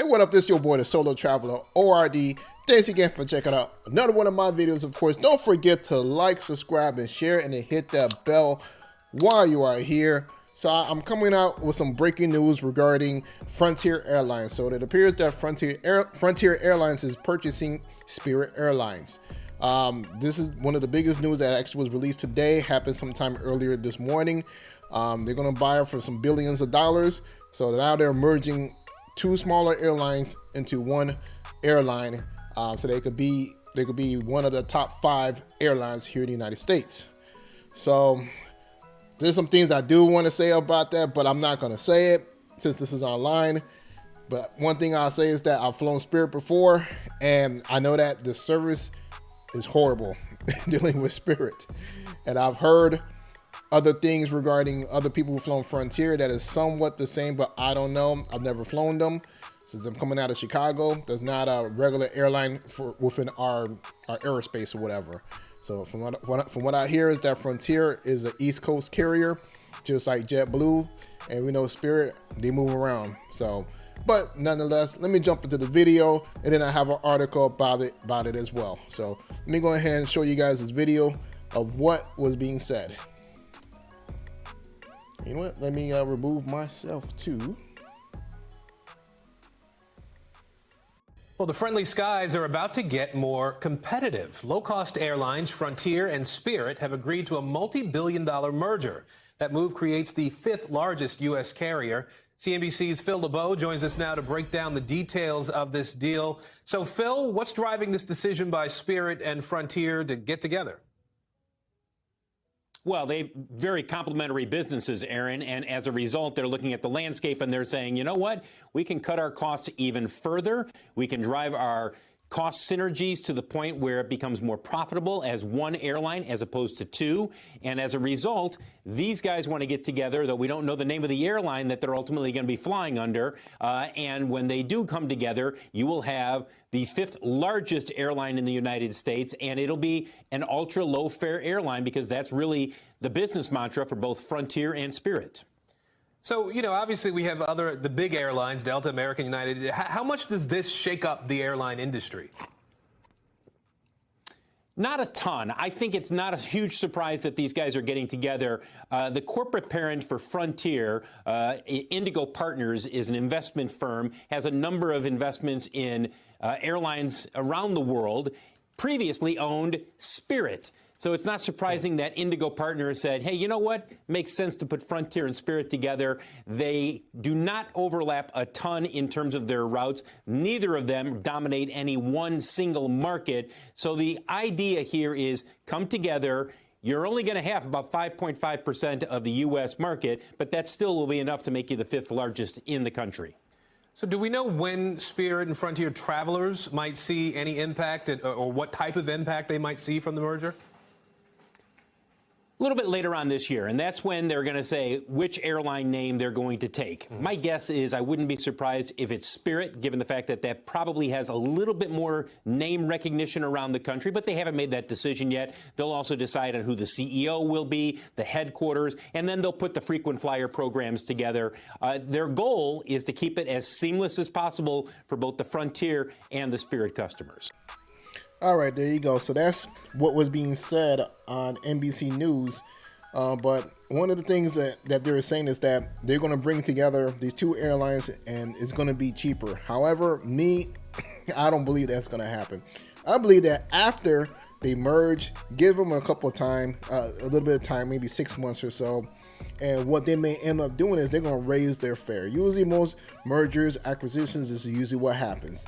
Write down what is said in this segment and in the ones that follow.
Hey, what up? This is your boy, the Solo Traveler, ORD. Thanks again for checking out another one of my videos. Of course, don't forget to like, subscribe, and share, and then hit that bell while you are here. So I'm coming out with some breaking news regarding Frontier Airlines. So it appears that Frontier Airlines is purchasing Spirit Airlines. This is one of the biggest news that actually was released today. Happened sometime earlier this morning. They're going to buy it for some billions of dollars. So now they're merging two smaller airlines into one airline, so they could be one of the top 5 airlines here in the United States. So there's some things I do want to say about that, but I'm not going to say it since this is online. But one thing I'll say is that I've flown Spirit before, and I know that the service is horrible dealing with Spirit. And I've heard other things regarding other people who've flown Frontier that is somewhat the same, but I don't know. I've never flown them since I'm coming out of Chicago. There's not a regular airline within our aerospace or whatever. So from what I hear is that Frontier is an East Coast carrier, just like JetBlue, and we know Spirit, they move around. So, but nonetheless, let me jump into the video, and then I have an article about it as well. So let me go ahead and show you guys this video of what was being said. You know what? Let me remove myself too. Well, the friendly skies are about to get more competitive. Low-cost airlines Frontier and Spirit have agreed to a multi-billion-dollar merger. That move creates the 5th largest U.S. carrier. CNBC's Phil LeBeau joins us now to break down the details of this deal. So, Phil, what's driving this decision by Spirit and Frontier to get together? Well, they very complementary businesses, Aaron, and as a result, they're looking at the landscape and they're saying, you know what, we can cut our costs even further. We can drive our cost synergies to the point where it becomes more profitable as one airline as opposed to 2. And as a result, these guys want to get together, though we don't know the name of the airline that they're ultimately going to be flying under. And when they do come together, you will have the 5th largest airline in the United States, and it'll be an ultra low fare airline because that's really the business mantra for both Frontier and Spirit. So, you know, obviously we have the big airlines, Delta, American, United. How much does this shake up the airline industry? Not a ton. I think it's not a huge surprise that these guys are getting together. The corporate parent for Frontier, Indigo Partners, is an investment firm, has a number of investments in airlines around the world, previously owned Spirit. So it's not surprising that Indigo Partners said, hey, you know what? Makes sense to put Frontier and Spirit together. They do not overlap a ton in terms of their routes. Neither of them dominate any one single market. So the idea here is come together. You're only going to have about 5.5% of the U.S. market, but that still will be enough to make you the 5th largest in the country. So do we know when Spirit and Frontier travelers might see any impact or what type of impact they might see from the merger? A little bit later on this year, and that's when they're going to say which airline name they're going to take. My guess is I wouldn't be surprised if it's Spirit, given the fact that that probably has a little bit more name recognition around the country, but they haven't made that decision yet. They'll also decide on who the CEO will be, the headquarters, and then they'll put the frequent flyer programs together. Their goal is to keep it as seamless as possible for both the Frontier and the Spirit customers. All right, there you go. So that's what was being said on NBC News. But one of the things that they're saying is that they're going to bring together these 2 airlines and it's going to be cheaper. However, I don't believe that's going to happen. I believe that after they merge, give them a couple of time, a little bit of time, maybe 6 months or so. And what they may end up doing is they're going to raise their fare. Usually most mergers, acquisitions, this is usually what happens.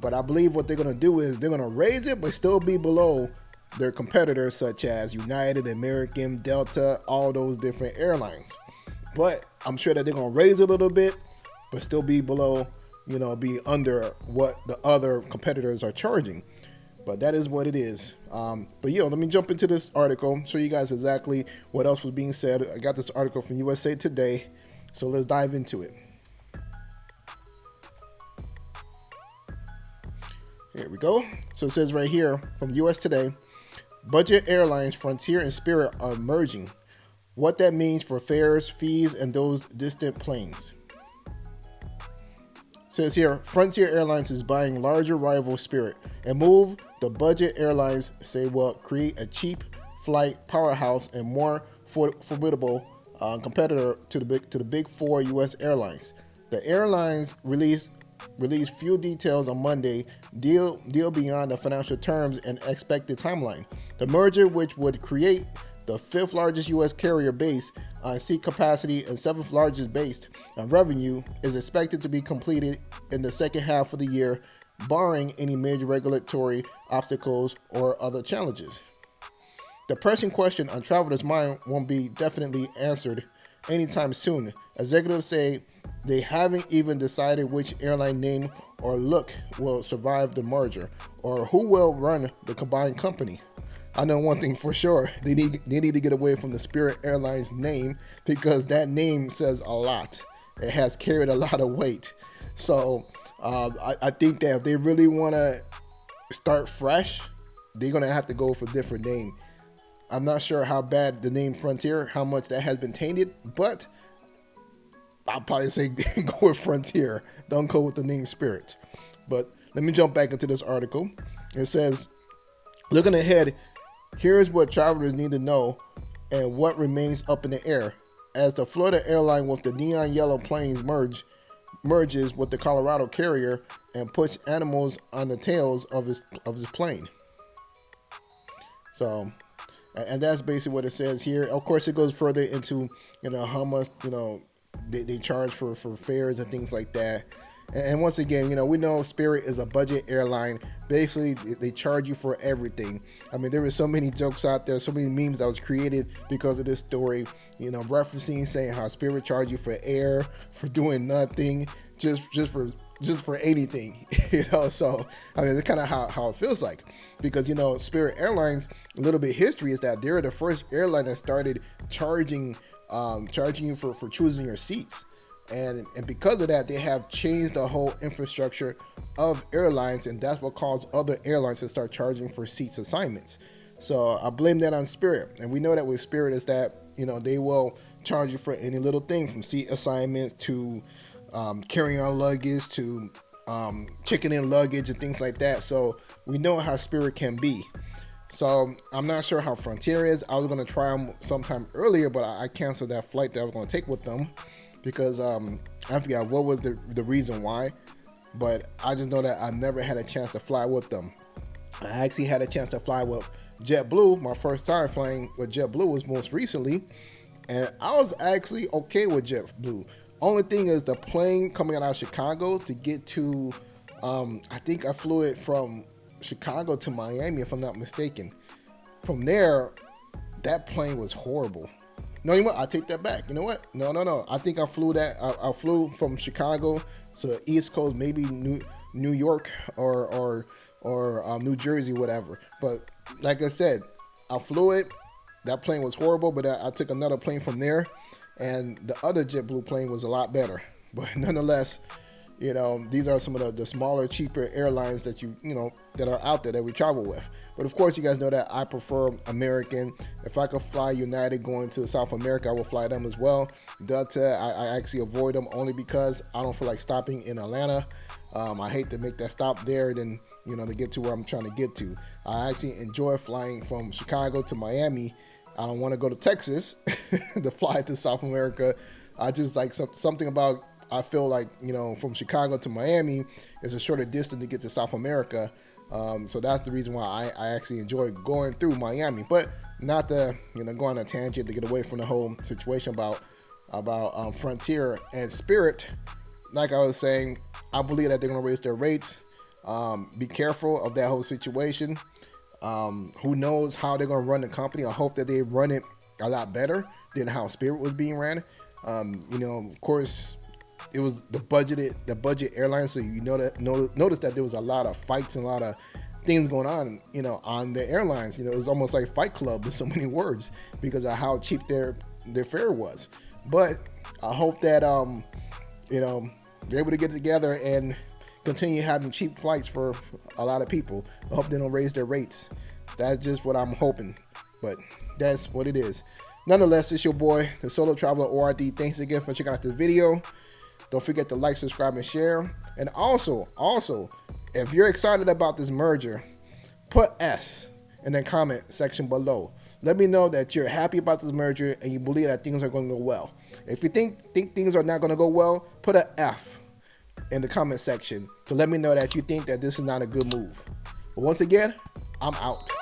But I believe what they're going to do is they're going to raise it, but still be below their competitors such as United, American, Delta, all those different airlines. But I'm sure that they're going to raise it a little bit, but still be below, you know, be under what the other competitors are charging. But that is what it is. But let me jump into this article, show you guys exactly what else was being said. I got this article from USA Today, so let's dive into it. Here we go. So it says right here from US Today, budget airlines Frontier and Spirit are merging. What that means for fares, fees, and those distant planes. says here, Frontier Airlines is buying larger rival Spirit, a move the budget airlines say will create a cheap flight powerhouse and more formidable competitor to the big four U.S. airlines. The airlines released few details on Monday, deal beyond the financial terms and expected timeline. The merger, which would create the 5th largest U.S. carrier based on seat capacity and 7th largest based on revenue, is expected to be completed in the second half of the year, barring any major regulatory obstacles or other challenges. The pressing question on travelers' mind won't be definitely answered anytime soon. Executives say they haven't even decided which airline name or look will survive the merger, or who will run the combined company. I know one thing for sure: they need to get away from the Spirit Airlines name, because that name says a lot. It has carried a lot of weight. So I think that if they really want to start fresh, they're gonna have to go for a different name. I'm not sure how bad the name Frontier, how much that has been tainted, but I'll probably say go with Frontier. Don't go with the name Spirit. But let me jump back into this article. It says, looking ahead, here's what travelers need to know and what remains up in the air as the Florida airline with the neon yellow planes merges with the Colorado carrier and puts animals on the tails of his plane. So, and that's basically what it says here. Of course, it goes further into, how much, they charge for fares and things like that. And once again, we know Spirit is a budget airline. Basically, they charge you for everything. I mean, there were so many jokes out there, so many memes that was created because of this story, referencing, saying how Spirit charge you for air, for doing nothing, just for anything, So, I mean, it's kind of how it feels like, because, Spirit Airlines, a little bit of history is that they're the first airline that started charging you for choosing your seats. And because of that, they have changed the whole infrastructure of airlines, and that's what caused other airlines to start charging for seats assignments. So I blame that on Spirit. And we know that with Spirit is that, they will charge you for any little thing, from seat assignments to carrying on luggage to checking in luggage and things like that. So we know how Spirit can be. So I'm not sure how Frontier is. I was going to try them sometime earlier, but I canceled that flight that I was going to take with them, because I forgot what was the reason why, but I just know that I never had a chance to fly with them. I actually had a chance to fly with JetBlue. My first time flying with JetBlue was most recently, and I was actually okay with JetBlue. Only thing is the plane coming out of Chicago to get to, I think I flew it from Chicago to Miami, if I'm not mistaken. From there, that plane was horrible. No, you know what? I take that back. You know what? No. I think I flew I flew from Chicago to the East Coast, maybe New York or New Jersey, whatever. But like I said, I flew it. That plane was horrible, but I took another plane from there, and the other JetBlue plane was a lot better. But nonetheless, these are some of the smaller, cheaper airlines that that are out there that we travel with. But of course, you guys know that I prefer American. If I could fly United going to South America, I will fly them as well. Delta, I actually avoid them only because I don't feel like stopping in Atlanta. I hate to make that stop there, then to get to where I'm trying to get to. I actually enjoy flying from Chicago to Miami. I don't want to go to Texas to fly to South America. I just like something about, I feel like, from Chicago to Miami is a shorter distance to get to South America. So that's the reason why I actually enjoy going through Miami, but not to, go on a tangent to get away from the whole situation about Frontier and Spirit. Like I was saying, I believe that they're going to raise their rates. Be careful of that whole situation. Who knows how they're going to run the company. I hope that they run it a lot better than how Spirit was being ran. Of course, it was the budget airline, so notice that there was a lot of fights and a lot of things going on, on the airlines. It was almost like Fight Club in so many words because of how cheap their fare was. But I hope that they're able to get together and continue having cheap flights for a lot of people. I hope they don't raise their rates. That's just what I'm hoping, but that's what it is. Nonetheless, it's your boy, the Solo Traveler ORD. Thanks again for checking out this video. Don't forget to like, subscribe, and share. And also, if you're excited about this merger, put S in the comment section below. Let me know that you're happy about this merger and you believe that things are going to go well. If you think things are not going to go well, put an F in the comment section to let me know that you think that this is not a good move. But once again, I'm out.